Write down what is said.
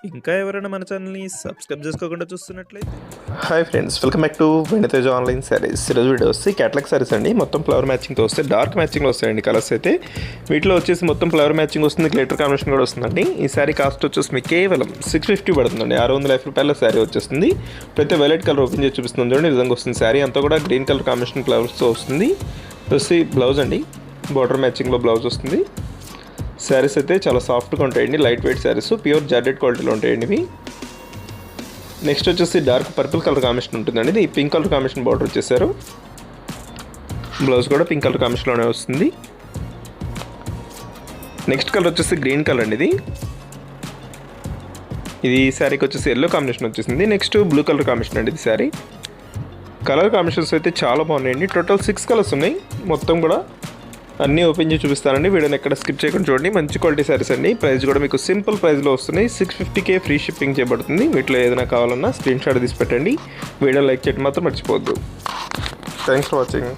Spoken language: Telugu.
ఇంకా ఎవరైనా మన ఛానల్‌ని సబ్స్క్రైబ్ చేసుకోకుండా చూస్తున్నట్లయితే hi friends, welcome back to Veniteja online sarees. ఈరోజు వీడియో వస్తే క్యాటలాగ్ శారీస్ అండి. మొత్తం ఫ్లవర్ మ్యాచింగ్తో వస్తే డార్క్ మ్యాచింగ్లో వస్తాయండి కలర్స్ అయితే. వీటిలో వచ్చేసి మొత్తం ఫ్లవర్ మ్యాచింగ్ వస్తుంది, గ్లిటర్ కాంబినేషన్ కూడా వస్తుందండి. ఈ శారీ కాస్ట్ వచ్చేసి మీకు కేవలం 650 పడుతుందండి. 650 రూపాయల శారీ వచ్చేస్తుంది. అయితే వైలెట్ కలర్ ఓపెన్ చేసి చూపిస్తుంది చూడండి, ఈ విధంగా వస్తుంది. శారీ అంతా కూడా గ్రీన్ కలర్ కాంబినేషన్ ఫ్లవర్స్తో వస్తుంది. వచ్చి బ్లౌజ్ అండి, బార్డర్ మ్యాచింగ్లో బ్లౌజ్ వస్తుంది. శారీస్ అయితే చాలా సాఫ్ట్గా ఉంటాయండి, light weight saris, pure georgette క్వాలిటీలో ఉంటాయండి ఇవి. నెక్స్ట్ వచ్చేసి డార్క్ పర్పుల్ కలర్ కాంబినేషన్ ఉంటుందండి. ఇది పింక్ కలర్ కాంబినేషన్ బార్డర్ వచ్చేసారు. బ్లౌజ్ కూడా పింక్ కలర్ కాంబినేషన్లోనే వస్తుంది. నెక్స్ట్ కలర్ వచ్చేసి గ్రీన్ కలర్ అండి. ఇది శారీకి వచ్చేసి ఎల్లో కాంబినేషన్ వచ్చేసింది. నెక్స్ట్ బ్లూ కలర్ కాంబినేషన్ అండి. ఇది శారీ కలర్ కాంబినేషన్స్ అయితే చాలా బాగున్నాయండి. టోటల్ 6 కలర్స్ ఉన్నాయి. మొత్తం కూడా అన్నీ ఓపెన్ చేసి చూపిస్తానండి. వీడియోని ఎక్కడ స్కిప్ చేయకుండా చూడండి. మంచి క్వాలిటీ శారీస్ అండి. ప్రైస్ కూడా మీకు సింపుల్ ప్రైస్లో వస్తున్నాయి. 650K ఫ్రీ షిప్పింగ్ చేయబడుతుంది. వీటిలో ఏదైనా కావాలన్నా స్క్రీన్ షాట్ తీసి పెట్టండి. వీడియో లైక్ చేయడం మాత్రం మర్చిపోవద్దు. Thanks for watching.